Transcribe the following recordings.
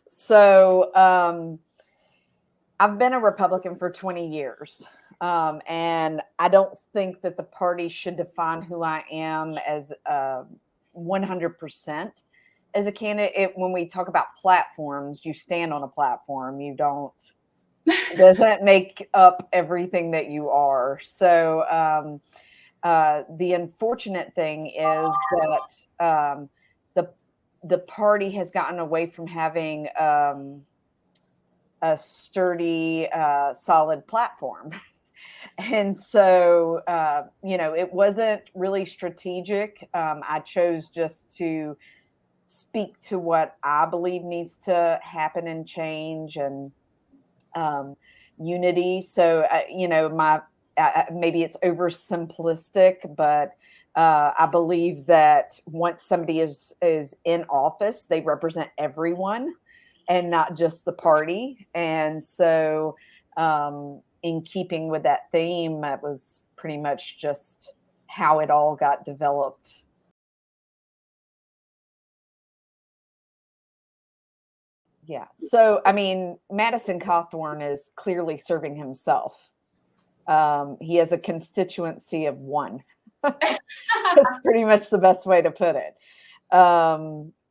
So I've been a Republican for 20 years. And I don't think that the party should define who I am as 100% as a candidate. When we talk about platforms, you stand on a platform. You don't, it doesn't make up everything that you are. So the unfortunate thing is that the party has gotten away from having a sturdy, solid platform. And so, it wasn't really strategic. I chose just to speak to what I believe needs to happen and change, and unity. So, maybe it's oversimplistic, but I believe that once somebody is in office, they represent everyone and not just the party. And so, in keeping with that theme, that was pretty much just how it all got developed. Yeah. So, I mean, Madison Cawthorn is clearly serving himself. He has a constituency of one. That's pretty much the best way to put it.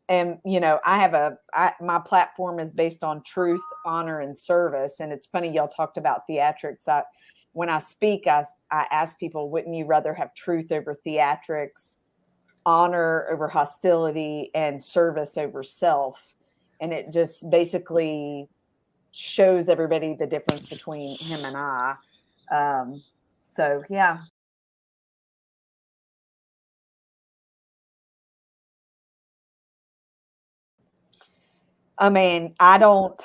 And my platform is based on truth, honor, and service. And it's funny, y'all talked about theatrics. When I speak, I ask people, wouldn't you rather have truth over theatrics, honor over hostility, and service over self? And it just basically shows everybody the difference between him and I. So, yeah. I mean, I don't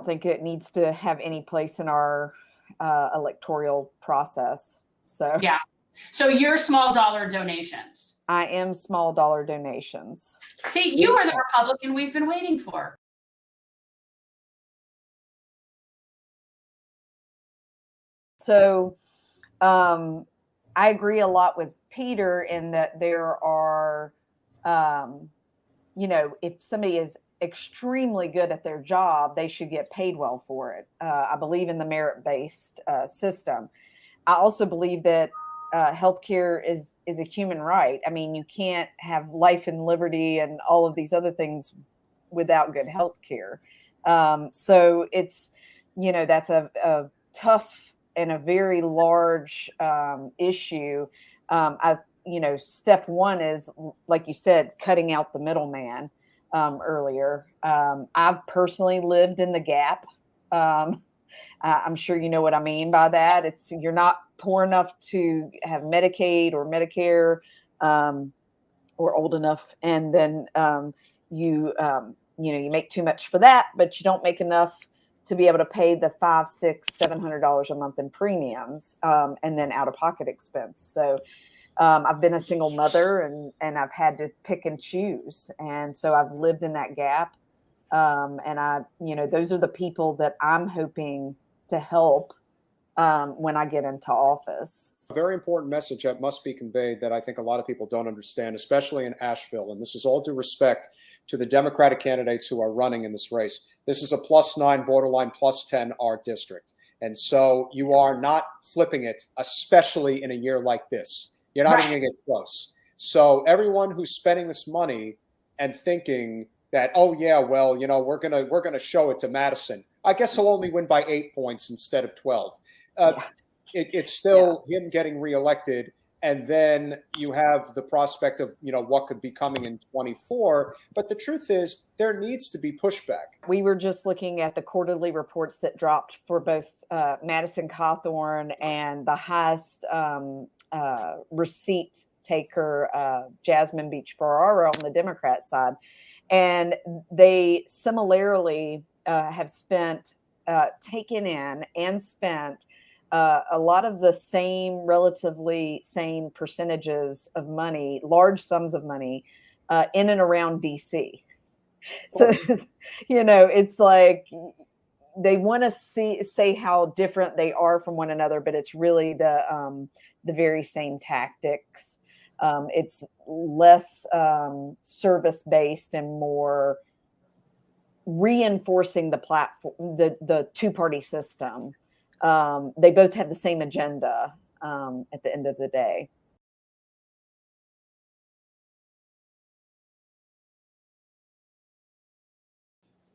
think it needs to have any place in our electoral process. So yeah. So you're small dollar donations. I am small dollar donations. See, you are the Republican we've been waiting for. So I agree a lot with Peter in that there are, if somebody is extremely good at their job, they should get paid well for it. I believe in the merit-based system. I also believe that healthcare is a human right. I mean, you can't have life and liberty and all of these other things without good healthcare. So it's, that's a tough and a very large issue. Step one is, like you said, cutting out the middleman earlier. I've personally lived in the gap. I'm sure you know what I mean by that. It's you're not poor enough to have Medicaid or Medicare, or old enough, and then you make too much for that, but you don't make enough to be able to pay the $500, $600, $700 a month in premiums, and then out of pocket expense. So I've been a single mother, and I've had to pick and choose, and so I've lived in that gap. And those are the people that I'm hoping to help when I get into office. A very important message that must be conveyed that I think a lot of people don't understand, especially in Asheville. And this is all due respect to the Democratic candidates who are running in this race. This is a +9, borderline +10 R district. And so you are not flipping it, especially in a year like this. You're not even going to get close. So everyone who's spending this money and thinking that, oh yeah, well, we're gonna show it to Madison, I guess he'll only win by 8 points instead of 12. It's still him getting reelected, and then you have the prospect of what could be coming in 24. But the truth is, there needs to be pushback. We were just looking at the quarterly reports that dropped for both Madison Cawthorn and the highest receipt taker, Jasmine Beach Ferraro on the Democrat side. And they similarly have taken in and spent a lot of the relatively same percentages of money, large sums of money, in and around DC. So, it's like they want to say how different they are from one another, but it's really the very same tactics. It's less service-based and more reinforcing the platform, the two-party system. They both have the same agenda at the end of the day.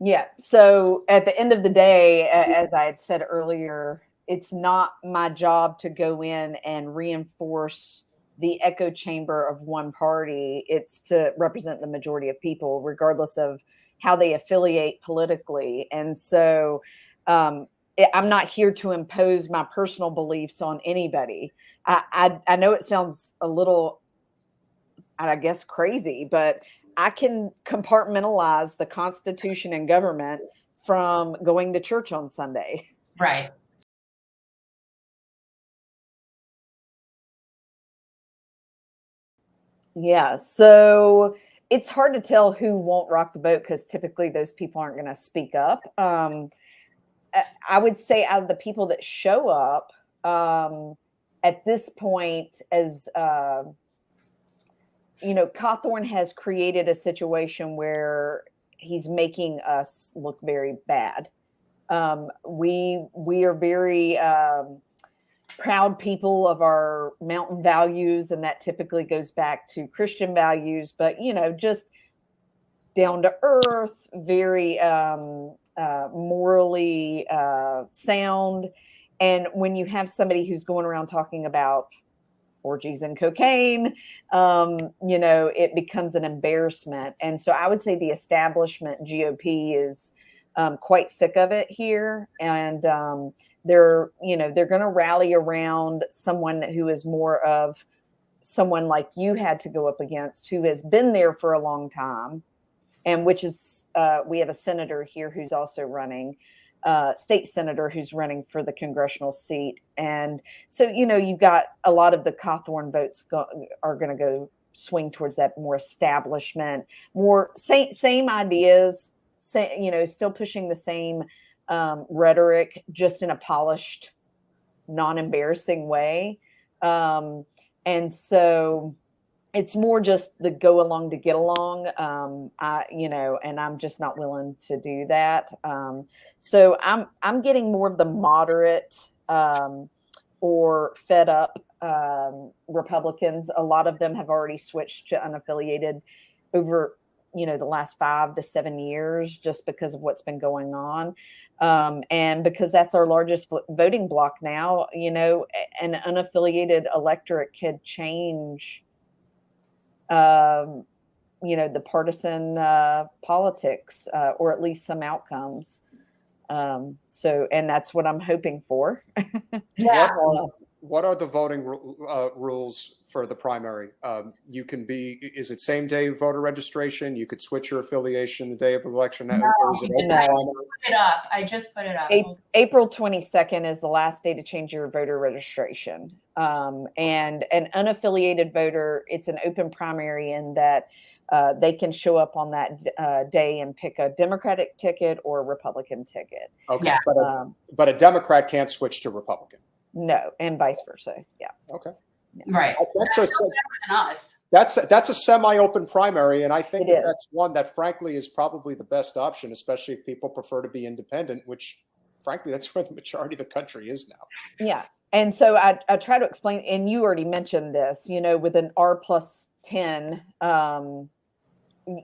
Yeah. So at the end of the day, as I had said earlier, it's not my job to go in and reinforce the echo chamber of one party. It's to represent the majority of people, regardless of how they affiliate politically. And so I'm not here to impose my personal beliefs on anybody. I know it sounds a little, I guess, crazy, but I can compartmentalize the Constitution and government from going to church on Sunday. Right. Yeah. So it's hard to tell who won't rock the boat because typically those people aren't going to speak up. I would say out of the people that show up at this point, as Cawthorn has created a situation where he's making us look very bad. We are very proud people of our mountain values, and that typically goes back to Christian values, but just down to earth, very morally sound. And when you have somebody who's going around talking about orgies and cocaine, it becomes an embarrassment. And so I would say the establishment GOP is quite sick of it here. And they're going to rally around someone who is more of someone like you had to go up against, who has been there for a long time. And which is, we have a senator here who's also running, state senator who's running for the congressional seat. And so, you've got a lot of the Cawthorn votes are going to go swing towards that more establishment, more same ideas, still pushing the same rhetoric, just in a polished, non-embarrassing way. And so it's more just the go along to get along, and I'm just not willing to do that. So I'm getting more of the moderate or fed up Republicans. A lot of them have already switched to unaffiliated over, the last 5 to 7 years, just because of what's been going on. And because that's our largest voting bloc now, an unaffiliated electorate could change the partisan politics, or at least some outcomes. And that's what I'm hoping for. Yeah. What are the voting rules for the primary? Is it same day voter registration? You could switch your affiliation the day of election. No, or is it I just put it up. April 22nd is the last day to change your voter registration. And an unaffiliated voter, it's an open primary in that they can show up on that day and pick a Democratic ticket or a Republican ticket. Okay, Yeah. But a Democrat can't switch to Republican. No, and vice versa. Yeah. Okay. Right. That's a semi-open primary, and I think that's one that, frankly, is probably the best option, especially if people prefer to be independent, which, frankly, that's where the majority of the country is now. Yeah. And so I try to explain, and you already mentioned this, with an R+10,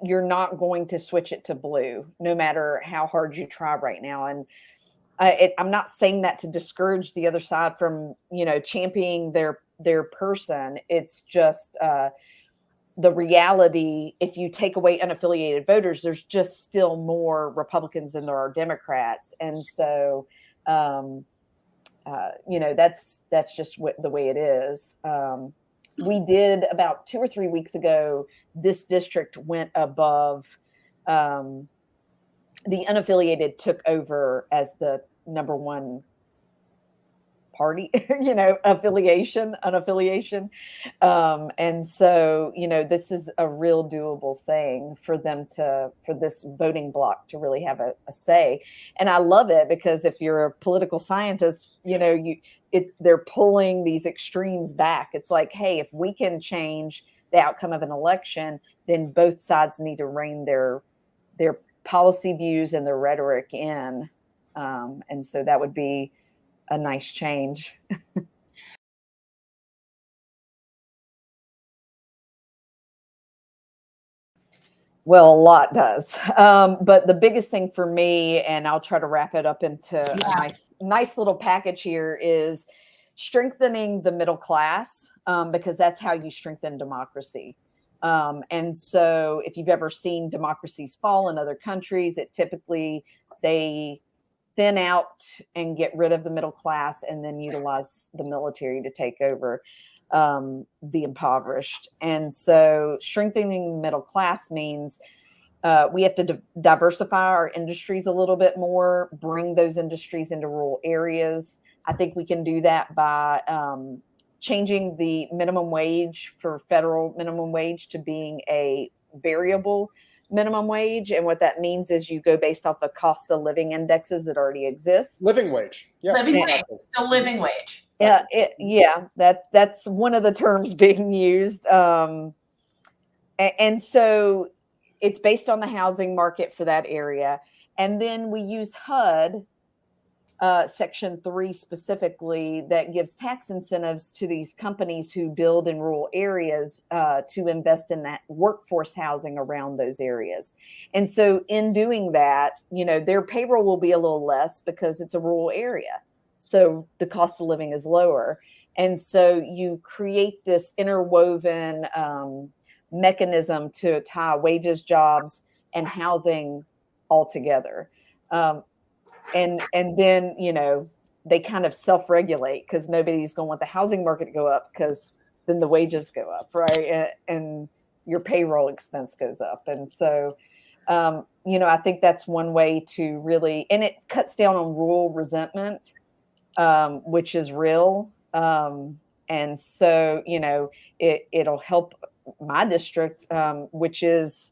you're not going to switch it to blue, no matter how hard you try right now. And I'm not saying that to discourage the other side from, championing their person. It's just the reality. If you take away unaffiliated voters, there's just still more Republicans than there are Democrats. And so, that's just the way it is. We did about 2 or 3 weeks ago, this district went above, the unaffiliated took over as the number one party, unaffiliation. And so, this is a real doable thing for this voting bloc to really have a say. And I love it because if you're a political scientist, they're pulling these extremes back. It's like, hey, if we can change the outcome of an election, then both sides need to rein their policy views and the rhetoric in. And so that would be a nice change. Well, a lot does. But the biggest thing for me, and I'll try to wrap it up into a nice little package here, is strengthening the middle class, because that's how you strengthen democracy. And so if you've ever seen democracies fall in other countries, it typically, they thin out and get rid of the middle class and then utilize the military to take over the impoverished. And so strengthening the middle class means we have to diversify our industries a little bit more, bring those industries into rural areas. I think we can do that by changing the minimum wage for federal minimum wage to being a variable minimum wage. And what that means is you go based off the cost of living indexes that already exist. Living wage. Yeah. Living wage. The living wage. Yeah, that's one of the terms being used. And so it's based on the housing market for that area. And then we use HUD, Section 3 specifically, that gives tax incentives to these companies who build in rural areas to invest in that workforce housing around those areas. And so in doing that, their payroll will be a little less because it's a rural area. So the cost of living is lower. And so you create this interwoven mechanism to tie wages, jobs, and housing all together. And then, they kind of self-regulate because nobody's going to want the housing market to go up because then the wages go up, right? And your payroll expense goes up. And so, I think that's one way to really, and it cuts down on rural resentment, which is real. And so, it'll help my district, which is,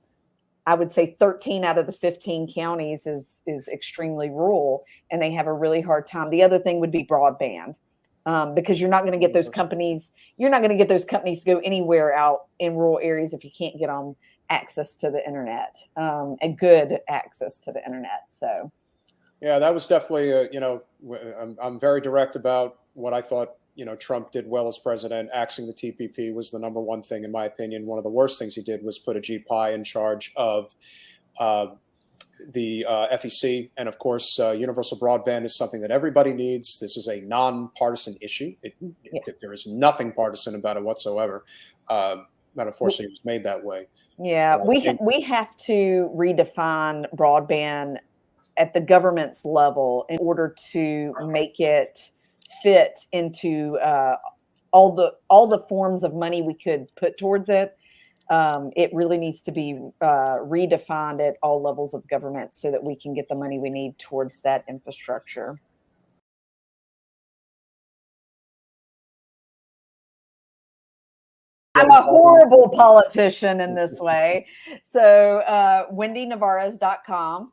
I would say 13 out of the 15 counties is extremely rural, and they have a really hard time. The other thing would be broadband, because you're not going to get those companies. You're not going to get those companies to go anywhere out in rural areas if you can't get them access to the internet, and good access to the internet. So, yeah, that was definitely, I'm very direct about what I thought. Trump did well as president. Axing the TPP was the number one thing, in my opinion. One of the worst things he did was put a GPI in charge of the FEC. And of course, universal broadband is something that everybody needs. This is a nonpartisan issue. There is nothing partisan about it whatsoever. But unfortunately, it was made that way. Yeah, we have to redefine broadband at the government's level in order to make it fit into all the forms of money we could put towards it. It really needs to be redefined at all levels of government so that we can get the money we need towards that infrastructure. I'm a horrible politician in this way. So wendynevarez.com.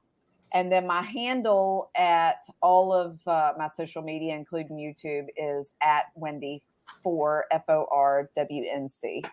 And then my handle at all of my social media, including YouTube, is at Wendy4, FORWNC.